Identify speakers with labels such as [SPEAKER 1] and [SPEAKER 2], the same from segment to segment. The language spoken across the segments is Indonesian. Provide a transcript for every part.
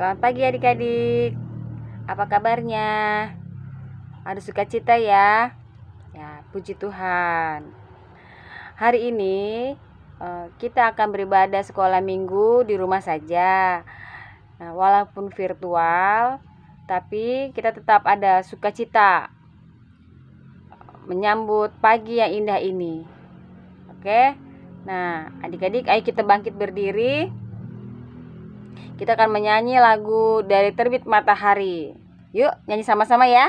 [SPEAKER 1] Selamat pagi adik-adik. Apa kabarnya? Ada sukacita ya? Ya, puji Tuhan. Hari ini kita akan beribadah sekolah minggu di rumah saja. Nah, walaupun virtual, tapi kita tetap ada sukacita menyambut pagi yang indah ini. Oke? Nah, adik-adik, ayo kita bangkit berdiri. Kita akan menyanyi lagu Dari Terbit Matahari. Yuk, nyanyi sama-sama ya.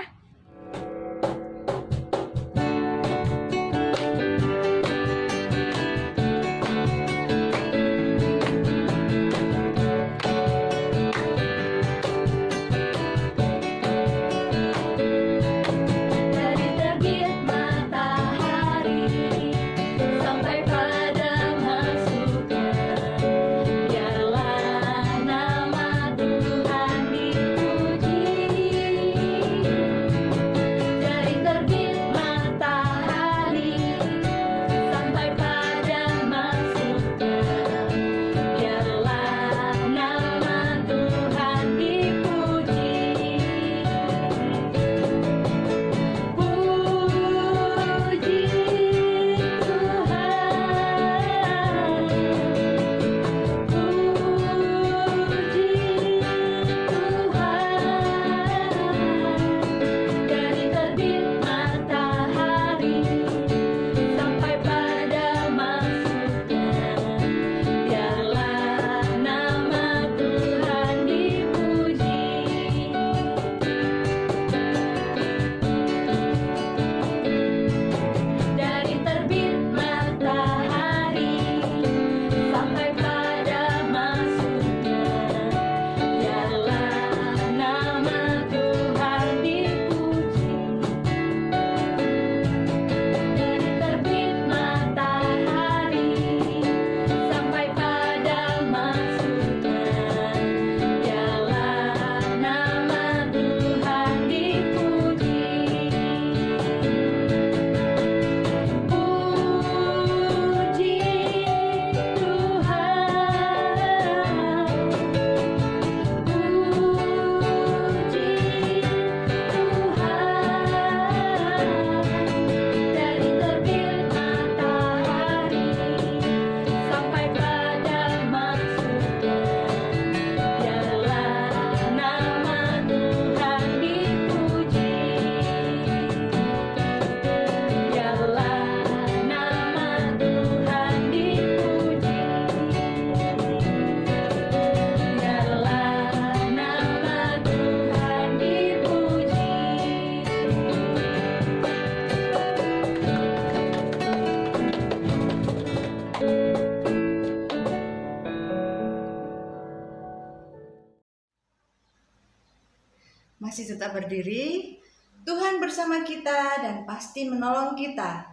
[SPEAKER 2] Masih tetap berdiri. Tuhan bersama kita dan pasti menolong kita.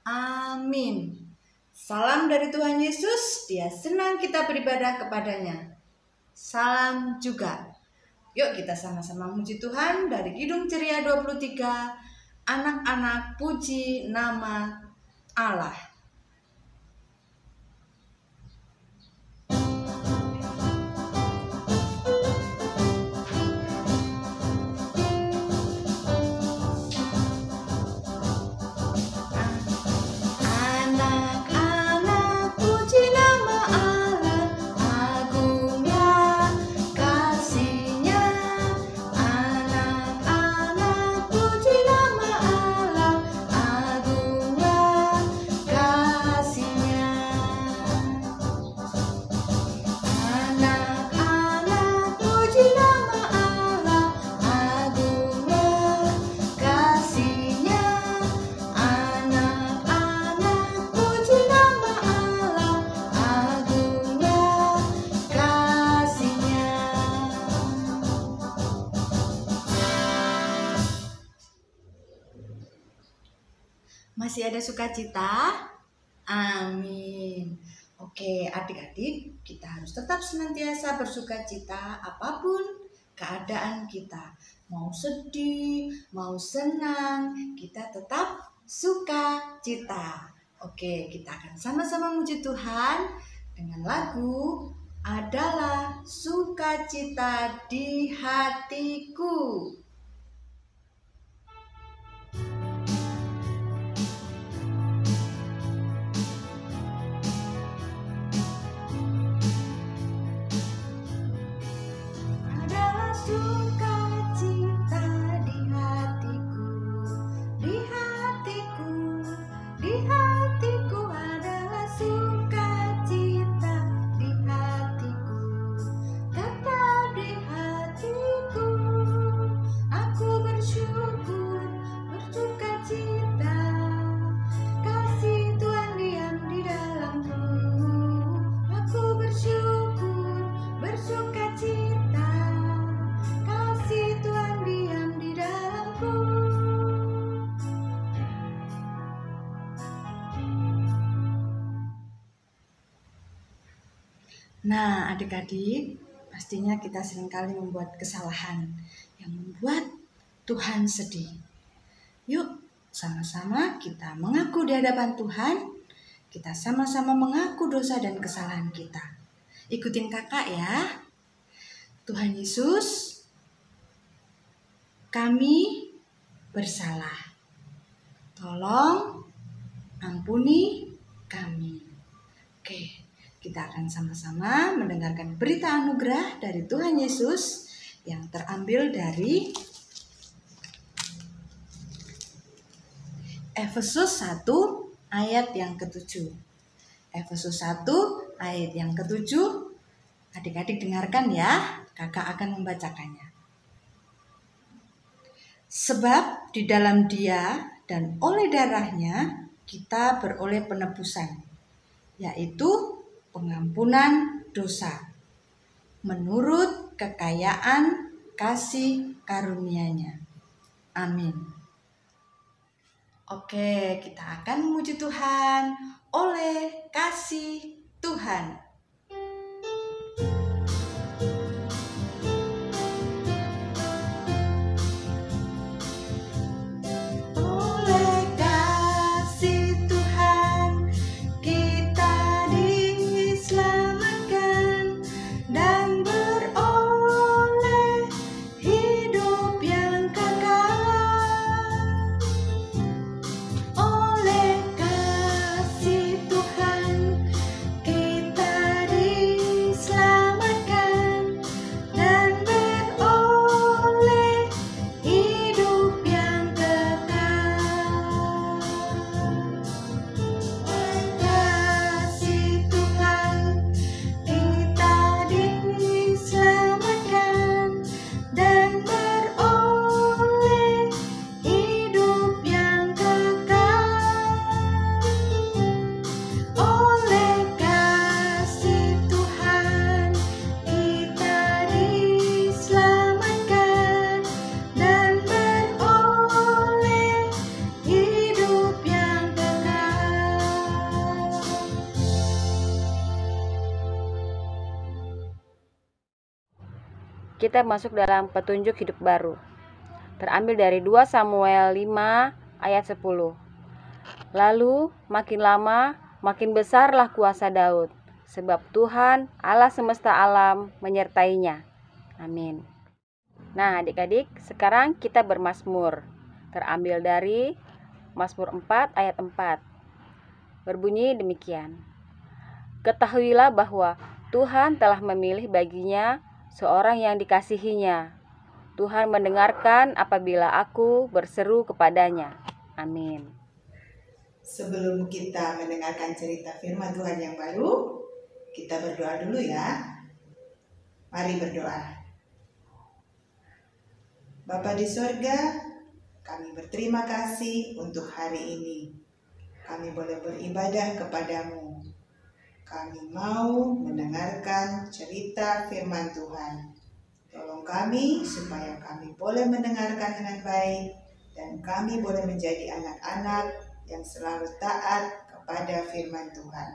[SPEAKER 2] Amin. Salam dari Tuhan Yesus, Dia senang kita beribadah kepadanya. Salam juga. Yuk kita sama-sama muji Tuhan dari Kidung Ceria 23, anak-anak puji nama Allah. Masih ada sukacita? Amin. Oke, adik-adik, kita harus tetap senantiasa bersukacita apapun keadaan kita. Mau sedih, mau senang, kita tetap sukacita. Oke, kita akan sama-sama muji Tuhan dengan lagu adalah sukacita di hatiku. Adalah sukacita di hatiku, di hatiku, di hatiku adalah sukacita di hatiku, tetap di hatiku. Aku bersyukur, bersukacita, kasih Tuhan diam di dalamku. Aku bersyukur, bersukacita, kasih Tuhan diam di dalamku. Nah, adik-adik, pastinya kita seringkali membuat kesalahan yang membuat Tuhan sedih. Yuk, sama-sama kita mengaku di hadapan Tuhan. Kita sama-sama mengaku dosa dan kesalahan kita. Ikutin kakak ya. Tuhan Yesus, kami bersalah. Tolong ampuni kami. Oke, kita akan sama-sama mendengarkan berita anugerah dari Tuhan Yesus yang terambil dari Efesus 1 ayat yang ke-7. Efesus 1 ayat yang ke-7. Adik-adik dengarkan ya, kakak akan membacakannya. Sebab di dalam Dia dan oleh darahnya kita beroleh penebusan, yaitu pengampunan dosa, menurut kekayaan kasih karunia-Nya. Amin. Oke, kita akan memuji Tuhan oleh kasih Tuhan. Oleh kasih Tuhan kita diselamatkan dan beroleh hidup yang kekal. Oleh kasih Tuhan kita diselamatkan dan beroleh hidup yang kekal. Kasih Tuhan kita diselamatkan dan beroleh hidup yang kekal. Oleh kasih Tuhan kita diselamatkan dan beroleh hidup yang kekal.
[SPEAKER 1] Kita masuk dalam petunjuk hidup baru. Terambil dari 2 Samuel 5 ayat 10. Lalu makin lama makin besarlah kuasa Daud, sebab Tuhan Allah semesta alam menyertainya. Amin. Nah, adik-adik, sekarang kita bermazmur. Terambil dari Mazmur 4 ayat 4. Berbunyi demikian. Ketahuilah bahwa Tuhan telah memilih baginya seorang yang dikasihinya. Tuhan mendengarkan apabila aku berseru kepadanya. Amin.
[SPEAKER 2] Sebelum kita mendengarkan cerita firman Tuhan yang baru, kita berdoa dulu ya. Mari berdoa. Bapa di sorga, kami berterima kasih untuk hari ini. Kami boleh beribadah kepadamu. Kami mau mendengarkan cerita firman Tuhan. Tolong kami supaya kami boleh mendengarkan dengan baik dan kami boleh menjadi anak-anak yang selalu taat kepada firman Tuhan.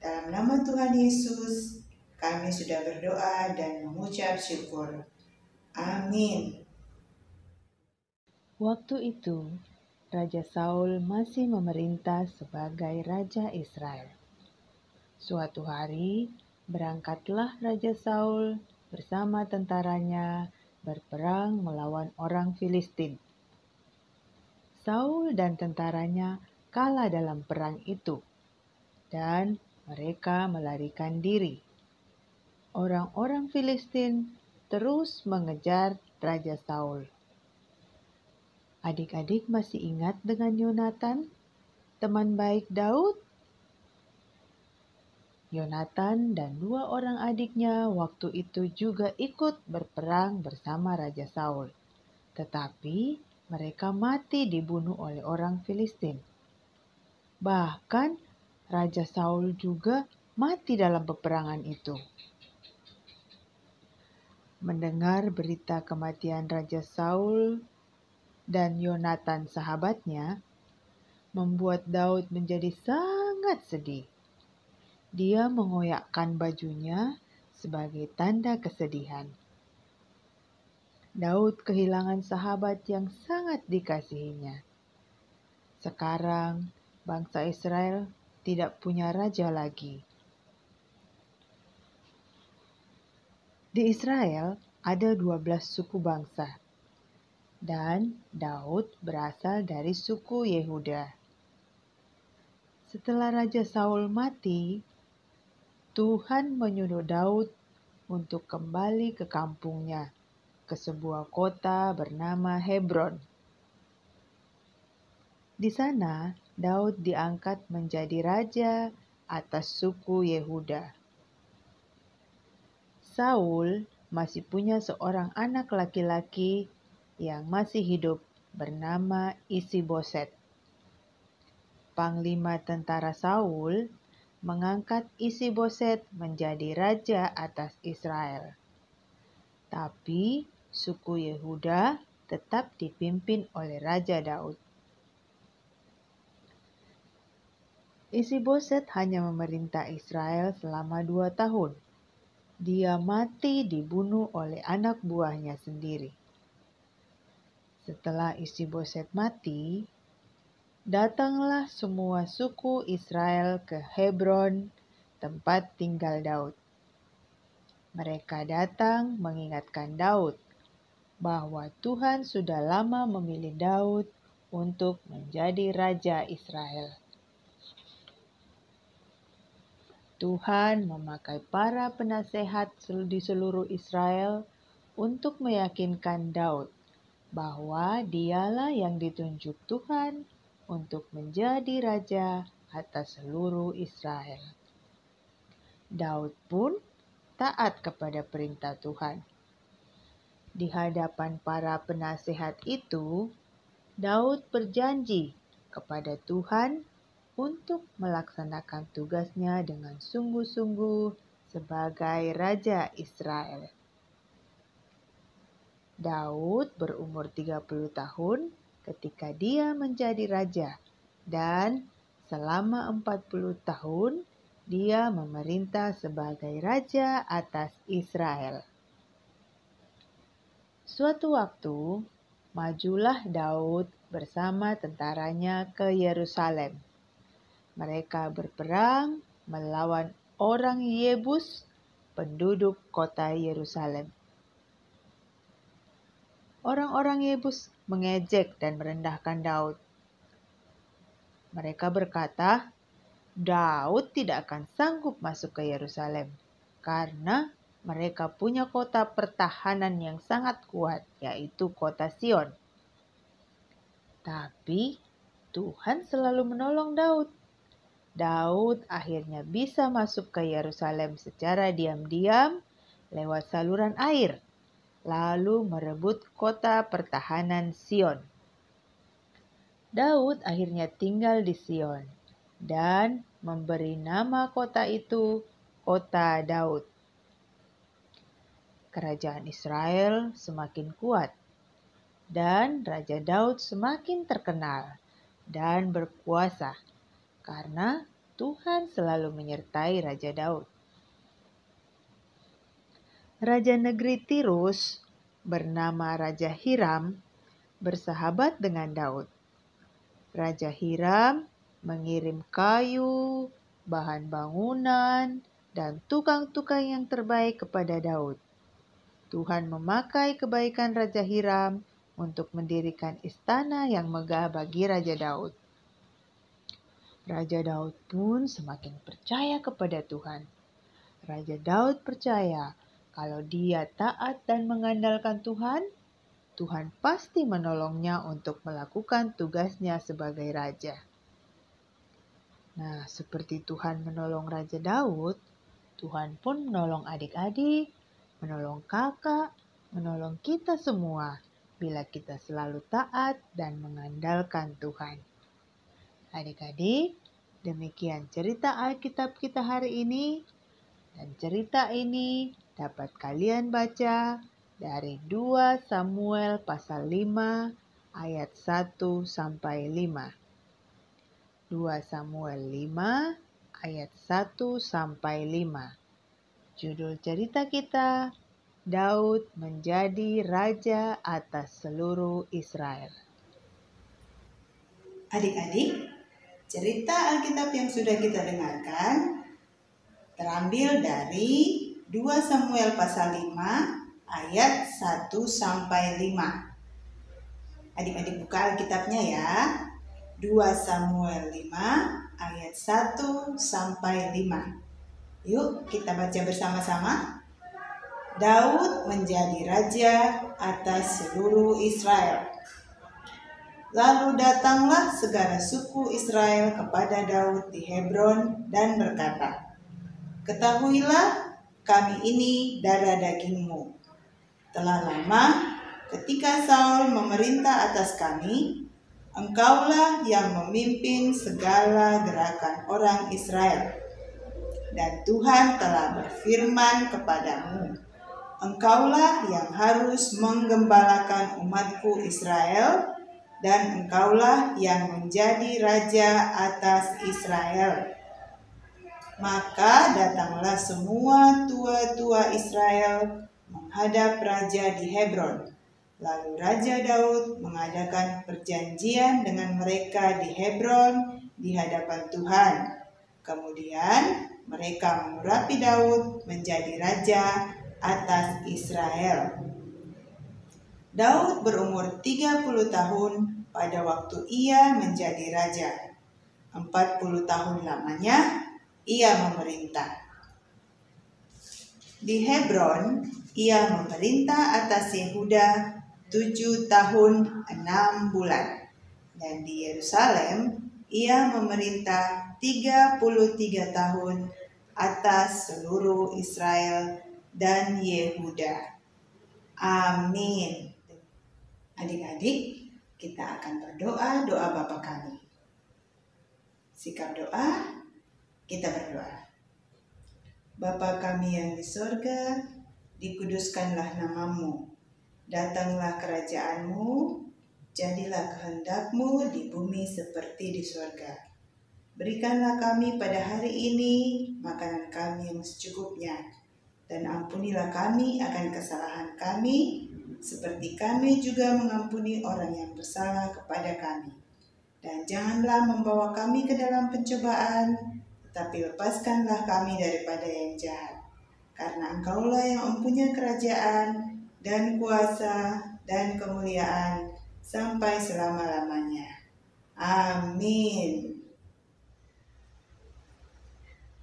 [SPEAKER 2] Dalam nama Tuhan Yesus, kami sudah berdoa dan mengucap syukur. Amin.
[SPEAKER 3] Waktu itu, Raja Saul masih memerintah sebagai Raja Israel. Suatu hari, Berangkatlah Raja Saul bersama tentaranya berperang melawan orang Filistin. Saul dan tentaranya kalah dalam perang itu, dan mereka melarikan diri. Orang-orang Filistin terus mengejar Raja Saul. Adik-adik masih ingat dengan Yonatan, teman baik Daud? Yonatan dan 2 orang adiknya waktu itu juga ikut berperang bersama Raja Saul. Tetapi mereka mati dibunuh oleh orang Filistin. Bahkan Raja Saul juga mati dalam peperangan itu. Mendengar berita kematian Raja Saul dan Yonatan sahabatnya, membuat Daud menjadi sangat sedih. Dia mengoyakkan bajunya sebagai tanda kesedihan. Daud kehilangan sahabat yang sangat dikasihinya. Sekarang bangsa Israel tidak punya raja lagi. Di Israel ada 12 suku bangsa, dan Daud berasal dari suku Yehuda. Setelah Raja Saul mati, Tuhan menyuruh Daud untuk kembali ke kampungnya, ke sebuah kota bernama Hebron. Di sana, Daud diangkat menjadi raja atas suku Yehuda. Saul masih punya seorang anak laki-laki yang masih hidup bernama Isi-Boset. Panglima tentara Saul mengangkat Isi-Boset menjadi raja atas Israel. Tapi suku Yehuda tetap dipimpin oleh Raja Daud. Isi-Boset hanya memerintah Israel selama 2 tahun. Dia mati dibunuh oleh anak buahnya sendiri. Setelah Isi-Boset mati, datanglah semua suku Israel ke Hebron, tempat tinggal Daud. Mereka datang mengingatkan Daud bahwa Tuhan sudah lama memilih Daud untuk menjadi raja Israel. Tuhan memakai para penasehat di seluruh Israel untuk meyakinkan Daud bahwa dialah yang ditunjuk Tuhan untuk menjadi raja atas seluruh Israel. Daud pun taat kepada perintah Tuhan. Di hadapan para penasehat itu, Daud berjanji kepada Tuhan untuk melaksanakan tugasnya dengan sungguh-sungguh sebagai Raja Israel. Daud berumur 30 tahun ketika dia menjadi raja, dan selama 40 tahun dia memerintah sebagai raja atas Israel. Suatu waktu, majulah Daud bersama tentaranya ke Yerusalem. Mereka berperang melawan orang Yebus, penduduk kota Yerusalem. Orang-orang Yebus mengejek dan merendahkan Daud. Mereka berkata, Daud tidak akan sanggup masuk ke Yerusalem karena mereka punya kota pertahanan yang sangat kuat, yaitu kota Sion. Tapi Tuhan selalu menolong Daud. Daud akhirnya bisa masuk ke Yerusalem secara diam-diam lewat saluran air, lalu merebut kota pertahanan Sion. Daud akhirnya tinggal di Sion dan memberi nama kota itu Kota Daud. Kerajaan Israel semakin kuat dan Raja Daud semakin terkenal dan berkuasa karena Tuhan selalu menyertai Raja Daud. Raja negeri Tirus bernama Raja Hiram bersahabat dengan Daud. Raja Hiram mengirim kayu, bahan bangunan, dan tukang-tukang yang terbaik kepada Daud. Tuhan memakai kebaikan Raja Hiram untuk mendirikan istana yang megah bagi Raja Daud. Raja Daud pun semakin percaya kepada Tuhan. Raja Daud percaya kalau dia taat dan mengandalkan Tuhan, Tuhan pasti menolongnya untuk melakukan tugasnya sebagai raja. Nah, seperti Tuhan menolong Raja Daud, Tuhan pun menolong adik-adik, menolong kakak, menolong kita semua bila kita selalu taat dan mengandalkan Tuhan. Adik-adik, demikian cerita Alkitab kita hari ini. Dan cerita ini dapat kalian baca dari 2 Samuel pasal 5 ayat 1 sampai 5. 2 Samuel 5 ayat 1 sampai 5. Judul cerita kita, Daud menjadi raja atas seluruh Israel.
[SPEAKER 2] Adik-adik, cerita Alkitab yang sudah kita dengarkan terambil dari 2 Samuel pasal 5 ayat 1 sampai 5. Adik-adik buka Alkitabnya ya. 2 Samuel 5 ayat 1 sampai 5. Yuk kita baca bersama-sama. Daud menjadi raja atas seluruh Israel. Lalu datanglah segala suku Israel kepada Daud di Hebron dan berkata, "Ketahuilah, kami ini darah dagingmu. Telah lama ketika Saul memerintah atas kami, engkaulah yang memimpin segala gerakan orang Israel. Dan Tuhan telah berfirman kepadamu, engkaulah yang harus menggembalakan umatku Israel, dan engkaulah yang menjadi raja atas Israel." Maka datanglah semua tua-tua Israel menghadap raja di Hebron. Lalu Raja Daud mengadakan perjanjian dengan mereka di Hebron di hadapan Tuhan. Kemudian mereka mengurapi Daud menjadi raja atas Israel. Daud berumur 30 tahun pada waktu ia menjadi raja. 40 tahun lamanya ia memerintah. Di Hebron, ia memerintah atas Yehuda 7 tahun 6 bulan. Dan di Yerusalem, ia memerintah 33 tahun atas seluruh Israel dan Yehuda. Amin. Adik-adik, kita akan berdoa doa Bapa kami. Sikap doa, kita berdoa. Bapa kami yang di sorga, dikuduskanlah namamu. Datanglah kerajaanmu, jadilah kehendakmu di bumi seperti di sorga. Berikanlah kami pada hari ini makanan kami yang secukupnya. Dan ampunilah kami akan kesalahan kami, seperti kami juga mengampuni orang yang bersalah kepada kami. Dan janganlah membawa kami ke dalam pencobaan, tetapi lepaskanlah kami daripada yang jahat. Karena Engkaulah yang mempunyai kerajaan dan kuasa dan kemuliaan sampai selama-lamanya. Amin.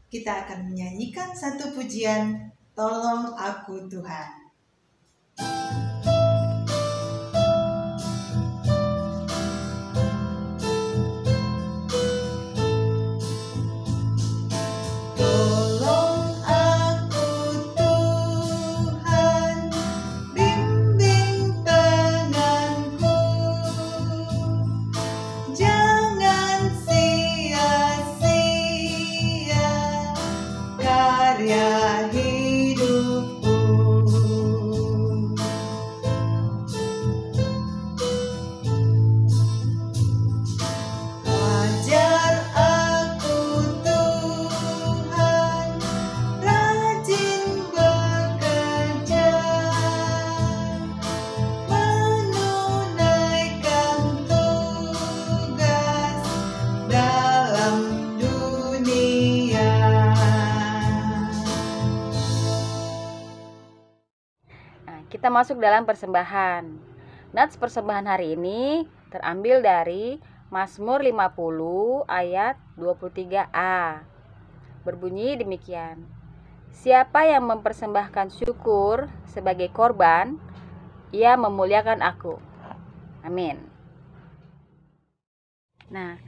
[SPEAKER 2] Kita akan menyanyikan satu pujian, Tolong Aku Tuhan.
[SPEAKER 4] Karya hidupku
[SPEAKER 1] masuk dalam persembahan. Nats persembahan hari ini terambil dari Mazmur 50 ayat 23a. Berbunyi demikian. Siapa yang mempersembahkan syukur sebagai korban, ia memuliakan aku. Amin. Nah,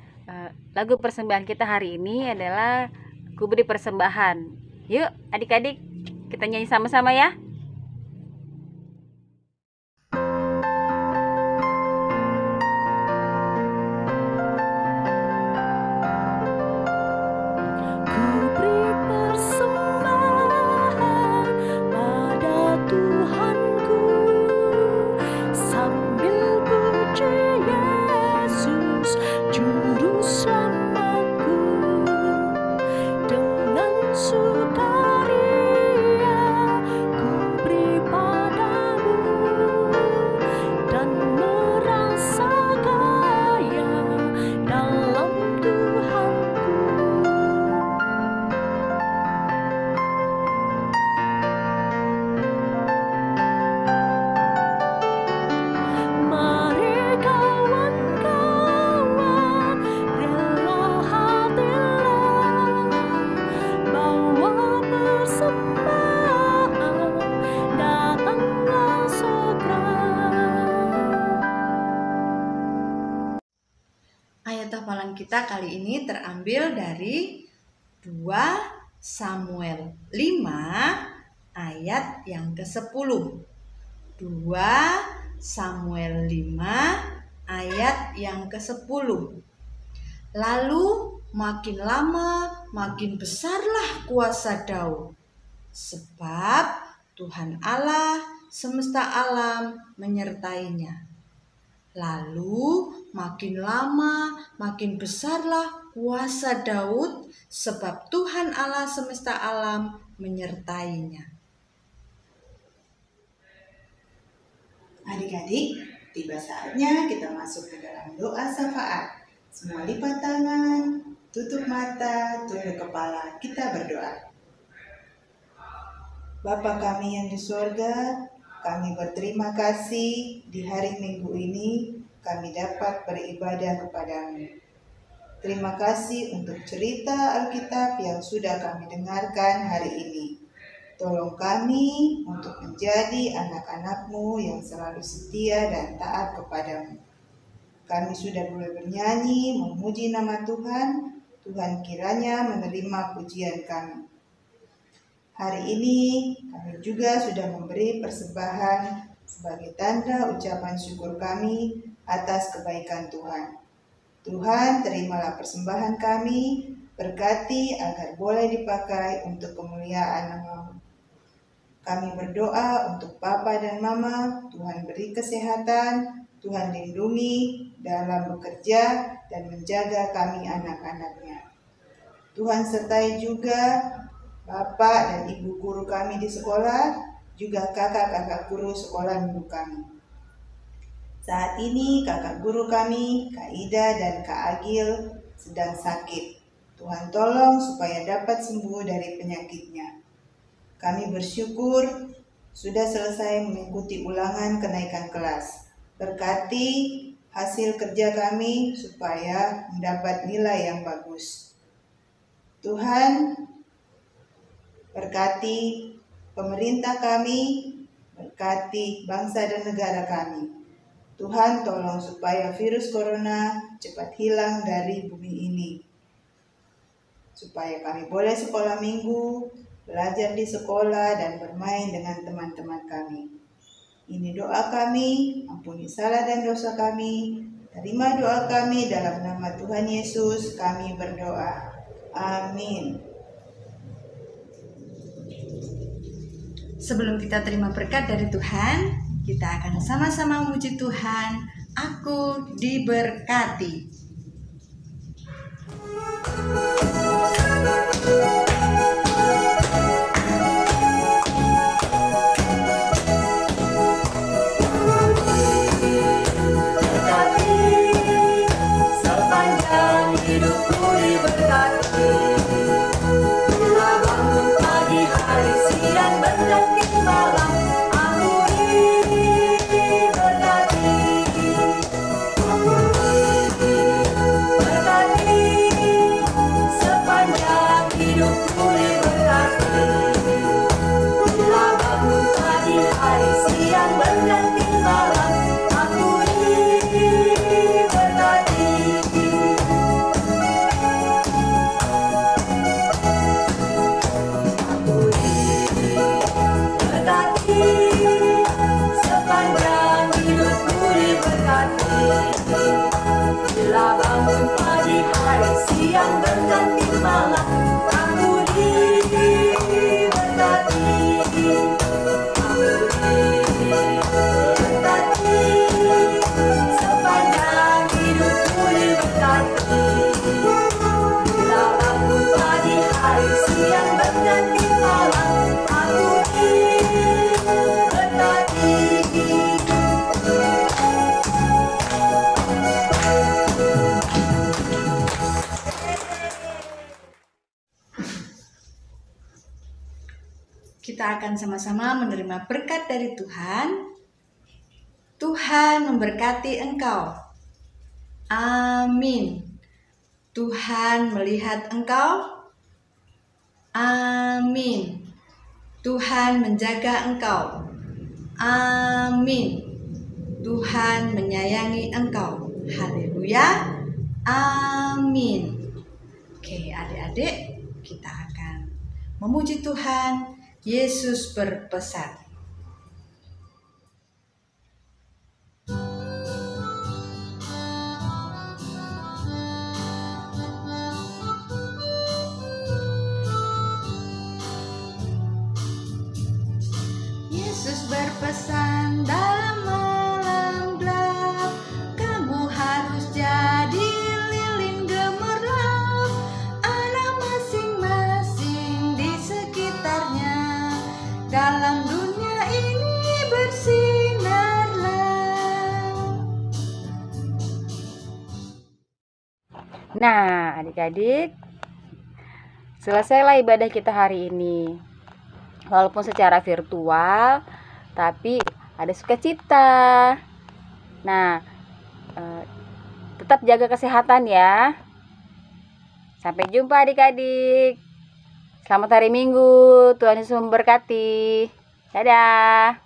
[SPEAKER 1] lagu persembahan kita hari ini adalah Ku Beri Persembahan. Yuk adik-adik, kita nyanyi sama-sama ya.
[SPEAKER 2] Ayat hafalan kita kali ini terambil dari 2 Samuel 5 ayat yang ke-10. 2 Samuel 5 ayat yang ke-10. Lalu makin lama makin besarlah kuasa Daud, sebab Tuhan Allah semesta alam menyertainya. Lalu makin lama makin besarlah kuasa Daud, sebab Tuhan Allah semesta alam menyertainya.
[SPEAKER 3] Adik-adik, tiba saatnya kita masuk ke dalam doa syafaat. Semua lipat tangan, tutup mata, tunduk kepala, kita berdoa. Bapa kami yang di surga, kami berterima kasih di hari Minggu ini kami dapat beribadah kepadamu. Terima kasih untuk cerita Alkitab yang sudah kami dengarkan hari ini. Tolong kami untuk menjadi anak-anak-Mu yang selalu setia dan taat kepadamu. Kami sudah mulai bernyanyi, memuji nama Tuhan. Tuhan kiranya menerima pujian kami. Hari ini kami juga sudah memberi persembahan sebagai tanda ucapan syukur kami atas kebaikan Tuhan. Tuhan, terimalah persembahan kami, berkati agar boleh dipakai untuk kemuliaan nama-Mu. Kami berdoa untuk Papa dan Mama, Tuhan beri kesehatan, Tuhan lindungi dalam bekerja dan menjaga kami anak-anaknya. Tuhan sertai juga Bapak dan Ibu guru kami di sekolah, juga kakak-kakak guru sekolah minggu kami. Saat ini kakak guru kami, Kak Ida dan Kak Agil sedang sakit. Tuhan tolong supaya dapat sembuh dari penyakitnya. Kami bersyukur sudah selesai mengikuti ulangan kenaikan kelas. Berkati hasil kerja kami supaya mendapat nilai yang bagus. Tuhan berkati pemerintah kami, berkati bangsa dan negara kami. Tuhan tolong supaya virus corona cepat hilang dari bumi ini. Supaya kami boleh sekolah minggu, belajar di sekolah dan bermain dengan teman-teman kami. Ini doa kami, ampuni salah dan dosa kami. Terima doa kami dalam nama Tuhan Yesus kami berdoa. Amin.
[SPEAKER 2] Sebelum kita terima berkat dari Tuhan, kita akan sama-sama memuji Tuhan. Aku diberkati.
[SPEAKER 4] Sepanjang hidupku diberkati. Bangun pagi hari, siang, berganti malam. Aku siang berganti malam, aku diberkati. Aku diberkati, sepanjang hidupku diberkati. Bila bangun pagi hari, siang berganti malam, aku diberkati.
[SPEAKER 2] Kita akan sama-sama menerima berkat dari Tuhan. Tuhan memberkati engkau. Amin. Tuhan melihat engkau. Amin. Tuhan menjaga engkau. Amin. Tuhan menyayangi engkau. Haleluya. Amin. Oke, adik-adik, kita akan memuji Tuhan. Yesus berpesan. Yesus berpesan dalam malam gelap, kamu harus jadi lilin gemerlap, anak masing-masing di sekitarnya. Dalam dunia ini bersinarlah.
[SPEAKER 1] Nah, adik-adik, selesailah ibadah kita hari ini. Walaupun secara virtual, tapi ada sukacita. Nah, tetap jaga kesehatan ya. Sampai jumpa adik-adik. Selamat hari Minggu. Tuhan Yesus memberkati. Dadah.